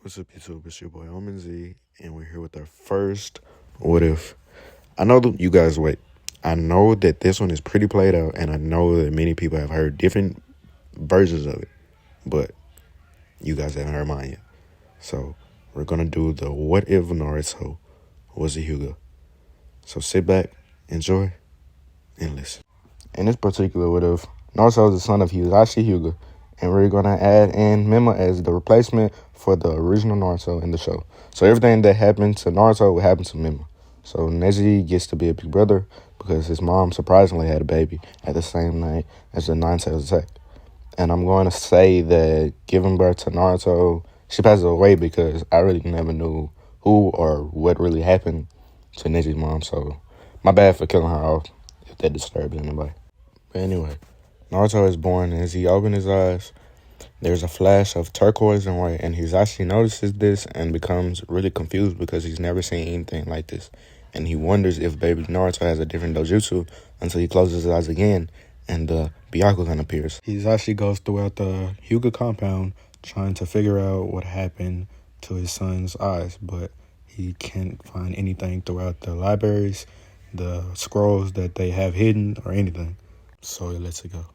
What's up, YouTube? It's your boy Omen Z, and we're here with our first What If. I know that you guys wait. I know that this one is pretty played out, and I know that many people have heard different versions of it, but you guys haven't heard mine yet. So we're gonna do the What If Naruto was a hyuga. So sit back, enjoy, and listen. In this particular What If, Naruto is the son of Hyuga, and we're gonna add in Mima as the replacement for the original Naruto in the show. So everything that happened to Naruto will happen to Mima. So Neji gets to be a big brother because his mom surprisingly had a baby at the same night as the Nine Tails attack. And I'm going to say that giving birth to Naruto, she passes away because I really never knew who or what really happened to Neji's mom. So my bad for killing her off if that disturbed anybody. But anyway, Naruto is born, and as he opens his eyes, there's a flash of turquoise and white, and he actually notices this and becomes really confused because he's never seen anything like this. And he wonders if baby Naruto has a different dojutsu until he closes his eyes again and the Byakugan appears. He actually goes throughout the Hyuga compound trying to figure out what happened to his son's eyes, but he can't find anything throughout the libraries, the scrolls that they have hidden, or anything. So he lets it go.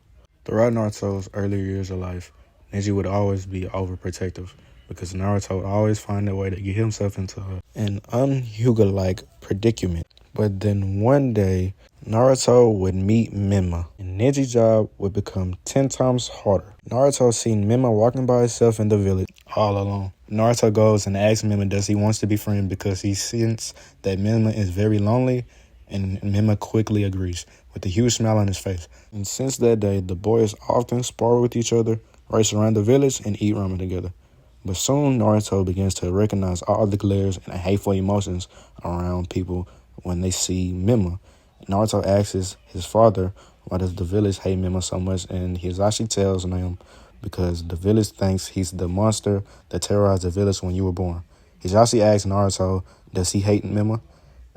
Throughout Naruto's earlier years of life, Neji would always be overprotective because Naruto would always find a way to get himself into an unhyuga-like predicament. But then one day, Naruto would meet Mima, and Neji's job would become 10 times harder. Naruto seen Mima walking by herself in the village, all alone. Naruto goes and asks Mima does he wants to be friends because he senses that Mima is very lonely, and Mima quickly agrees with a huge smile on his face. And since that day, the boys often spar with each other, race around the village, and eat ramen together. But soon, Naruto begins to recognize all the glares and hateful emotions around people when they see Mima. Naruto asks his father, why does the village hate Mima so much? And he actually tells him because the village thinks he's the monster that terrorized the village when you were born. He actually asks Naruto, does he hate Mima?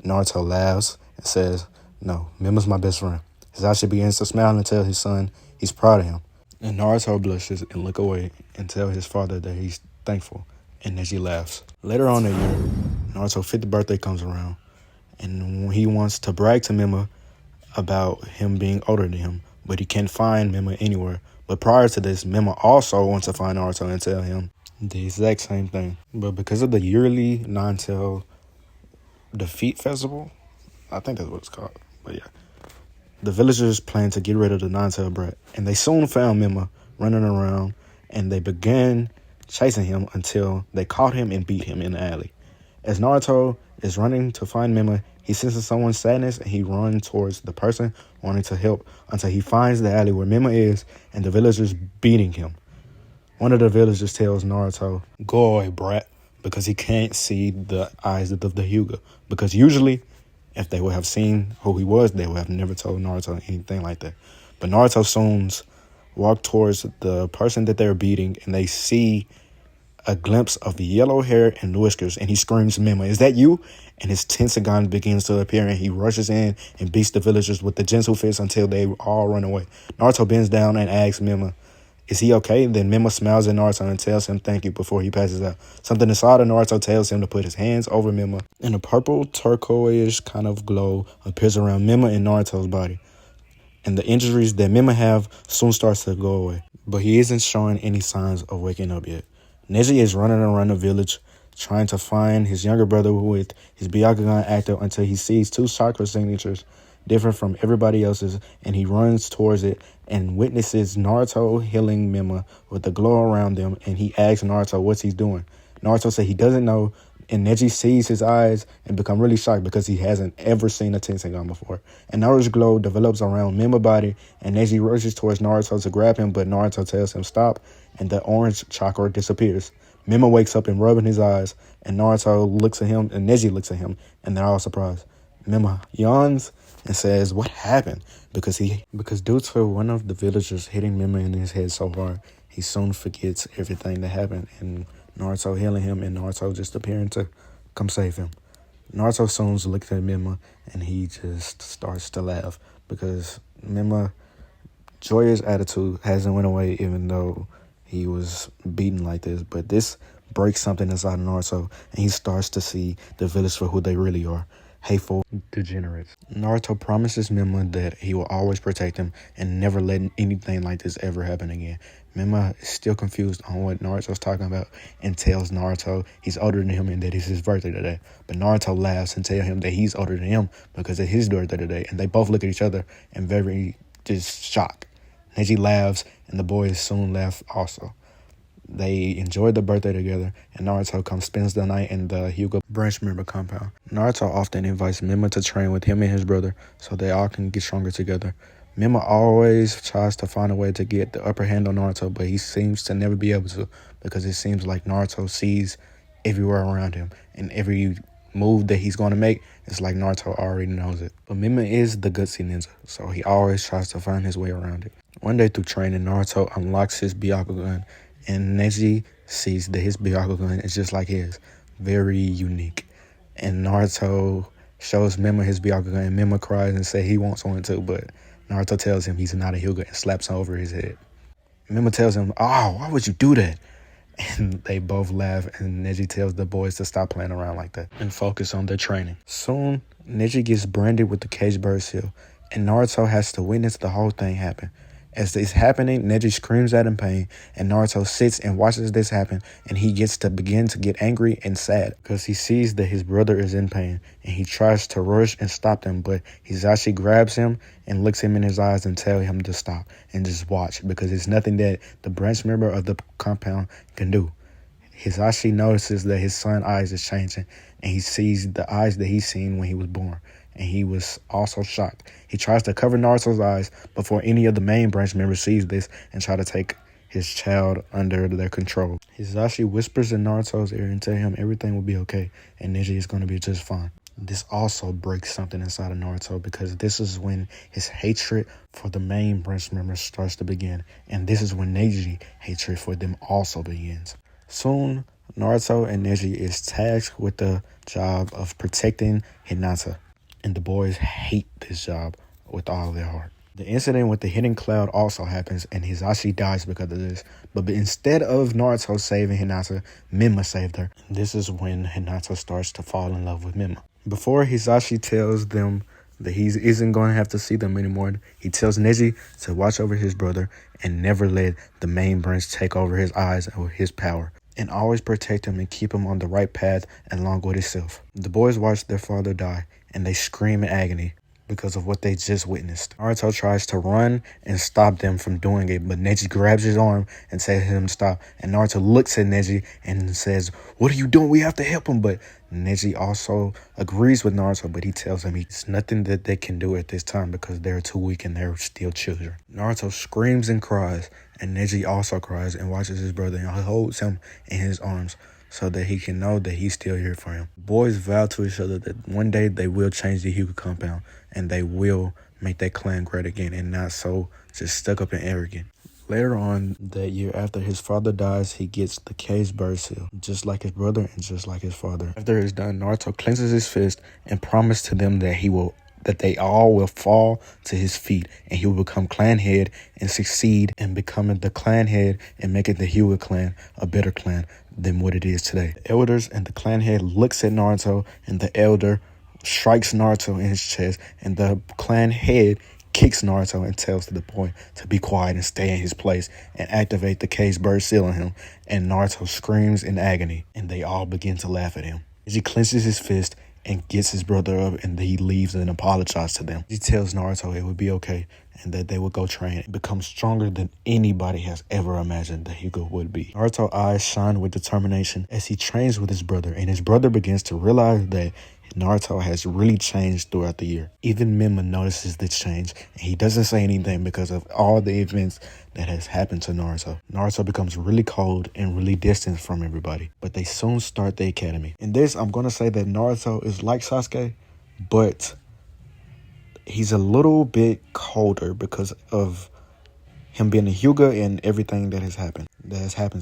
Naruto laughs and says, no, Mima's my best friend. Hisashi begins to smile and tell his son he's proud of him. And Naruto blushes and look away and tell his father that he's thankful, and Neji laughs. Later on that year, Naruto's 50th birthday comes around, and he wants to brag to Mima about him being older than him, but he can't find Mima anywhere. But prior to this, Mima also wants to find Naruto and tell him the exact same thing. But because of the yearly Nine-Tail Defeat Festival, I think that's what it's called, but yeah. The villagers planned to get rid of the Nine-Tail Brat, and they soon found Mima running around, and they began chasing him until they caught him and beat him in the alley. As Naruto is running to find Mima, he senses someone's sadness, and he runs towards the person wanting to help until he finds the alley where Mima is, and the villagers beating him. One of the villagers tells Naruto, go away, brat, because he can't see the eyes of the Hyuga, because usually if they would have seen who he was, they would have never told Naruto anything like that. But Naruto soon walk towards the person that they're beating, and they see a glimpse of yellow hair and whiskers, and he screams, Mima, is that you? And his Tenseigan begins to appear, and he rushes in and beats the villagers with the gentle fist until they all run away. Naruto bends down and asks Mima, is he okay? Then Mima smiles at Naruto and tells him thank you before he passes out. Something inside of Naruto tells him to put his hands over Mima, and a purple turquoise kind of glow appears around Mima and Naruto's body. And the injuries that Mima have soon starts to go away. But he isn't showing any signs of waking up yet. Neji is running around the village trying to find his younger brother with his Byakugan active until he sees two chakra signatures different from everybody else's, and he runs towards it and witnesses Naruto healing Mima with the glow around them, and he asks Naruto what's he doing. Naruto says he doesn't know, and Neji sees his eyes and become really shocked because he hasn't ever seen a Tenseigan before. And Naruto's glow develops around Mima's body, and Neji rushes towards Naruto to grab him, but Naruto tells him stop, and the orange chakra disappears. Mima wakes up and rubbing his eyes, and Naruto looks at him, and Neji looks at him, and they're all surprised. Mima yawns and says, what happened? Because due to one of the villagers hitting Mima in his head so hard, he soon forgets everything that happened, and Naruto healing him, and Naruto just appearing to come save him. Naruto soon looks at Mima, and he just starts to laugh because Mima joyous attitude hasn't went away even though he was beaten like this. But this breaks something inside of Naruto, and he starts to see the village for who they really are. Hateful degenerates. Naruto promises Mima that he will always protect him and never let anything like this ever happen again. Mima is still confused on what Naruto's talking about and tells Naruto he's older than him and that it's his birthday today. But Naruto laughs and tells him that he's older than him because it's his birthday today. And they both look at each other and very just shocked. Neji laughs and the boys soon laugh also. They enjoy the birthday together, and Naruto spends the night in the Hyuga branch member compound. Naruto often invites Mima to train with him and his brother so they all can get stronger together. Mima always tries to find a way to get the upper hand on Naruto, but he seems to never be able to because it seems like Naruto sees everywhere around him, and every move that he's going to make, it's like Naruto already knows it. But Mima is the gutsy ninja, so he always tries to find his way around it. One day through training, Naruto unlocks his Byakugan, and Neji sees that his Byakugan is just like his, very unique. And Naruto shows Mima his Byakugan, and Mima cries and says he wants one too, but Naruto tells him he's not a Hyuga and slaps over his head. Mima tells him, "Oh, why would you do that?" And they both laugh, and Neji tells the boys to stop playing around like that and focus on their training. Soon, Neji gets branded with the cage bird seal, and Naruto has to witness the whole thing happen. As it's happening, Neji screams out in pain, and Naruto sits and watches this happen, and he gets to begin to get angry and sad because he sees that his brother is in pain, and he tries to rush and stop them, but Hisashi grabs him and looks him in his eyes and tells him to stop and just watch because it's nothing that the branch member of the compound can do. Hisashi notices that his son's eyes is changing, and he sees the eyes that he's seen when he was born. And he was also shocked. He tries to cover Naruto's eyes before any of the main branch members sees this and try to take his child under their control. Hisashi whispers in Naruto's ear and tell him everything will be okay and Neji is going to be just fine. This also breaks something inside of Naruto because this is when his hatred for the main branch members starts to begin. And this is when Neji's hatred for them also begins. Soon, Naruto and Neji is tasked with the job of protecting Hinata. And the boys hate this job with all their heart. The incident with the hidden cloud also happens, and Hisashi dies because of this. But instead of Naruto saving Hinata, Mima saved her. This is when Hinata starts to fall in love with Mima. Before Hisashi tells them that he isn't going to have to see them anymore, he tells Neji to watch over his brother and never let the main branch take over his eyes or his power, and always protect him and keep him on the right path along with himself. The boys watch their father die, and they scream in agony because of what they just witnessed. Naruto tries to run and stop them from doing it, but Neji grabs his arm and tells him to stop. And Naruto looks at Neji and says, "What are you doing? We have to help him." But Neji also agrees with Naruto, but he tells him it's nothing that they can do at this time because they're too weak and they're still children. Naruto screams and cries, and Neji also cries and watches his brother and holds him in his arms so that he can know that he's still here for him. Boys vow to each other that one day they will change the Hyuga compound and they will make that clan great again and not so just stuck up and arrogant. Later on that year, after his father dies, he gets the cage bird seal, just like his brother and just like his father. After it's done, Naruto clenches his fist and promises to them that they all will fall to his feet and he will become clan head and succeed in becoming the clan head and making the Hyuga clan a better clan than what it is today. The elders and the clan head looks at Naruto, and the elder strikes Naruto in his chest, and the clan head kicks Naruto and tells the boy to be quiet and stay in his place and activate the cage bird seal on him. And Naruto screams in agony, and they all begin to laugh at him. He clenches his fist and gets his brother up, and he leaves and apologizes to them. He tells Naruto it would be okay and that they would go train and become stronger than anybody has ever imagined that Hyuga would be. Naruto's eyes shine with determination as he trains with his brother, and his brother begins to realize that Naruto has really changed throughout the year. Even Mima notices this change, and he doesn't say anything because of all the events that has happened to Naruto. Naruto becomes really cold and really distant from everybody, but they soon start the academy. In this, I'm going to say that Naruto is like Sasuke, but he's a little bit colder because of him being a Hyuga and everything that has happened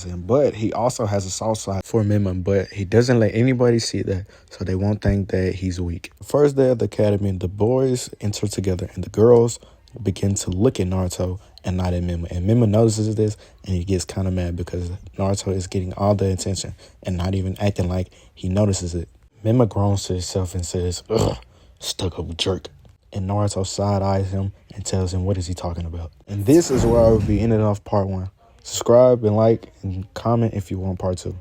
to him. But he also has a soft side for Mima, but he doesn't let anybody see that, so they won't think that he's weak. The first day of the academy, the boys enter together and the girls begin to look at Naruto and not at Mima. And Mima notices this and he gets kind of mad because Naruto is getting all the attention and not even acting like he notices it. Mima groans to himself and says, "Ugh, stuck-up jerk." And Naruto side-eyes him and tells him what is he talking about. And this is where I will be ending off part 1. Subscribe and like and comment if you want part 2.